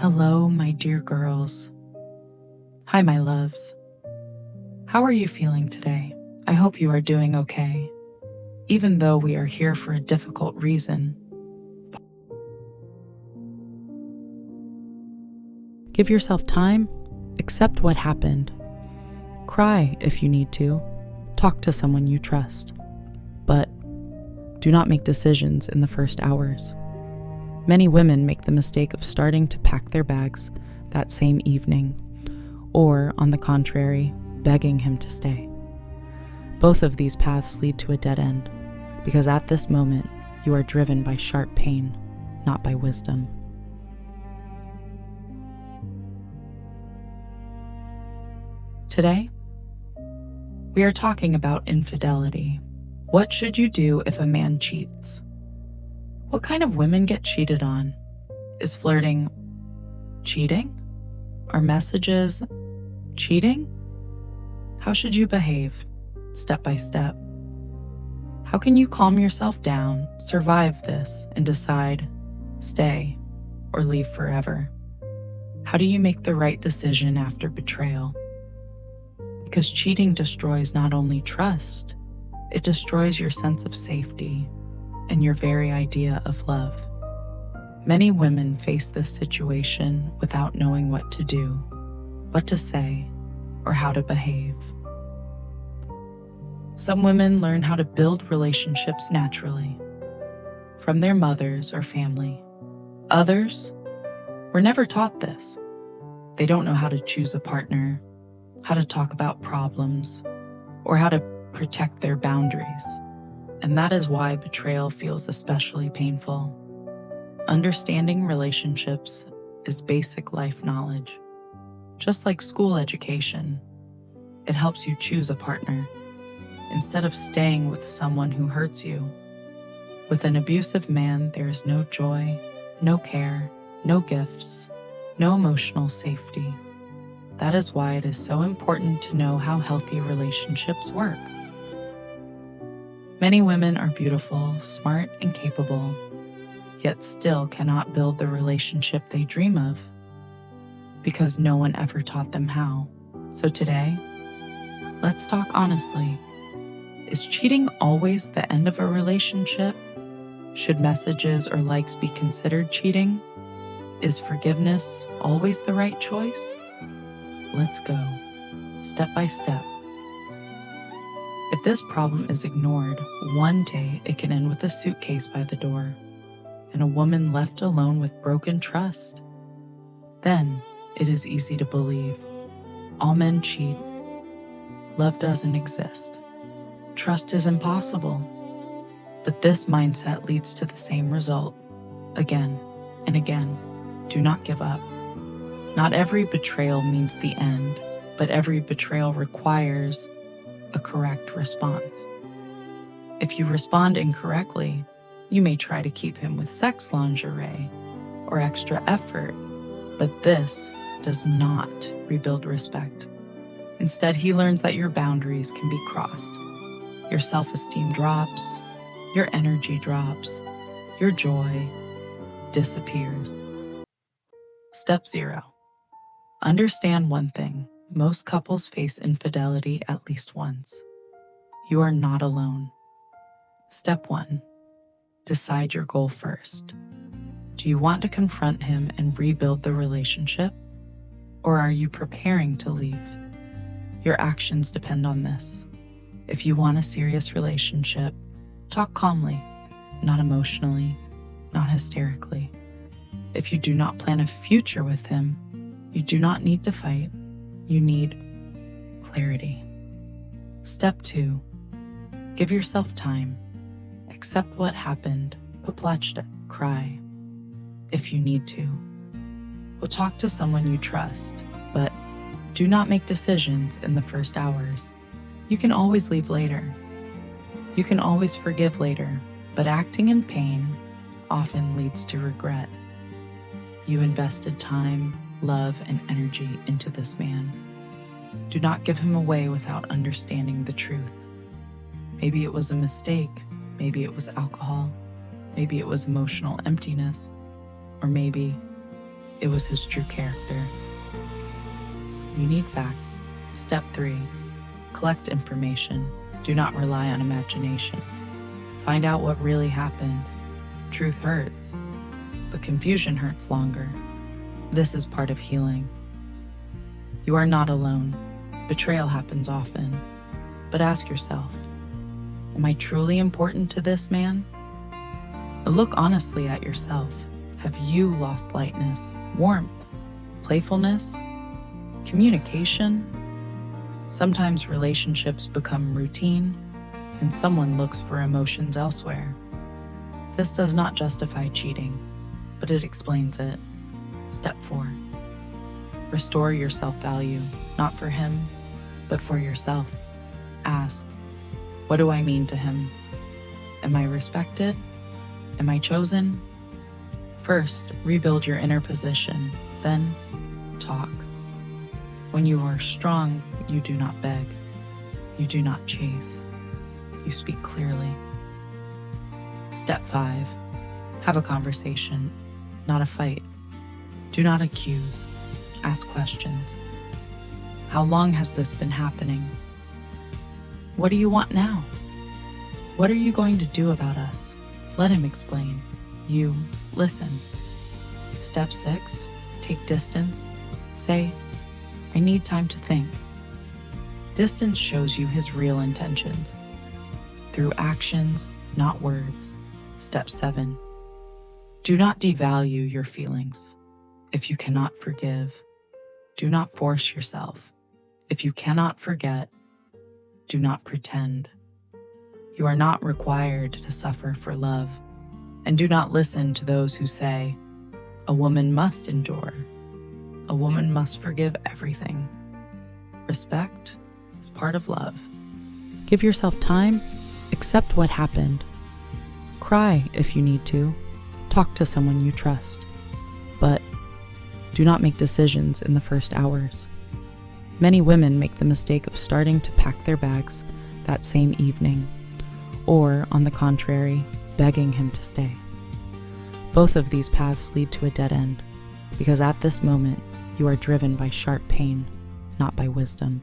Hello, my dear girls. Hi, my loves. How are you feeling today? I hope you are doing okay. Even though we are here for a difficult reason, give yourself time, accept what happened. Cry if you need to. Talk to someone you trust. But do not make decisions in the first hours. Many women make the mistake of starting to pack their bags that same evening, or, on the contrary, begging him to stay. Both of these paths lead to a dead end, because at this moment, you are driven by sharp pain, not by wisdom. Today, we are talking about infidelity. What should you do if a man cheats? What kind of women get cheated on? Is flirting cheating? Are messages cheating? How should you behave, step by step? How can you calm yourself down, survive this, and decide, stay, or leave forever? How do you make the right decision after betrayal? Because cheating destroys not only trust, it destroys your sense of safety and your very idea of love. Many women face this situation without knowing what to do, what to say, or how to behave. Some women learn how to build relationships naturally, from their mothers or family. Others were never taught this. They don't know how to choose a partner, how to talk about problems, or how to protect their boundaries. And that is why betrayal feels especially painful. Understanding relationships is basic life knowledge. Just like school education, it helps you choose a partner instead of staying with someone who hurts you. With an abusive man, there is no joy, no care, no gifts, no emotional safety. That is why it is so important to know how healthy relationships work. Many women are beautiful, smart, and capable, yet still cannot build the relationship they dream of because no one ever taught them how. So today, let's talk honestly. Is cheating always the end of a relationship? Should messages or likes be considered cheating? Is forgiveness always the right choice? Let's go, step by step. If this problem is ignored, one day it can end with a suitcase by the door and a woman left alone with broken trust. Then it is easy to believe all men cheat, love doesn't exist, trust is impossible. But this mindset leads to the same result again and again. Do not give up. Not every betrayal means the end, but every betrayal requires a correct response. If you respond incorrectly, you may try to keep him with sex lingerie or extra effort, but this does not rebuild respect. Instead, he learns that your boundaries can be crossed. Your self-esteem drops, your energy drops, your joy disappears. Step 0. Understand one thing. Most couples face infidelity at least once. You are not alone. Step 1. Decide your goal first. Do you want to confront him and rebuild the relationship? Or are you preparing to leave? Your actions depend on this. If you want a serious relationship, talk calmly, not emotionally, not hysterically. If you do not plan a future with him, you do not need to fight. You need clarity. Step 2. Give yourself time. Accept what happened. Poplaczte, cry, if you need to. We'll talk to someone you trust, but do not make decisions in the first hours. You can always leave later. You can always forgive later, but acting in pain often leads to regret. You invested time, love, and energy into this man. Do not give him away without understanding the truth. Maybe it was a mistake, maybe it was alcohol, maybe it was emotional emptiness, or maybe it was his true character. You need facts. Step 3. Collect information. Do not rely on imagination. Find out what really happened. Truth hurts, but confusion hurts longer. This is part of healing. You are not alone. Betrayal happens often. But ask yourself, am I truly important to this man? Look honestly at yourself. Have you lost lightness, warmth, playfulness, communication? Sometimes relationships become routine, and someone looks for emotions elsewhere. This does not justify cheating, but it explains it. Step 4. Restore your self-value, not for him, but for yourself. Ask, what do I mean to him? Am I respected? Am I chosen? First, rebuild your inner position, then talk. When you are strong, you do not beg. You do not chase. You speak clearly. Step 5. Have a conversation, not a fight. Do not accuse. Ask questions. How long has this been happening? What do you want now? What are you going to do about us? Let him explain. You listen. Step 6. Take distance. Say, I need time to think. Distance shows you his real intentions. Through actions, not words. Step 7. Do not devalue your feelings. If you cannot forgive, do not force yourself. If you cannot forget, do not pretend. You are not required to suffer for love. And do not listen to those who say, a woman must endure. A woman must forgive everything. Respect is part of love. Give yourself time. Accept what happened. Cry if you need to. Talk to someone you trust. But do not make decisions in the first hours. Many women make the mistake of starting to pack their bags that same evening, or, on the contrary, begging him to stay. Both of these paths lead to a dead end, because at this moment, you are driven by sharp pain, not by wisdom.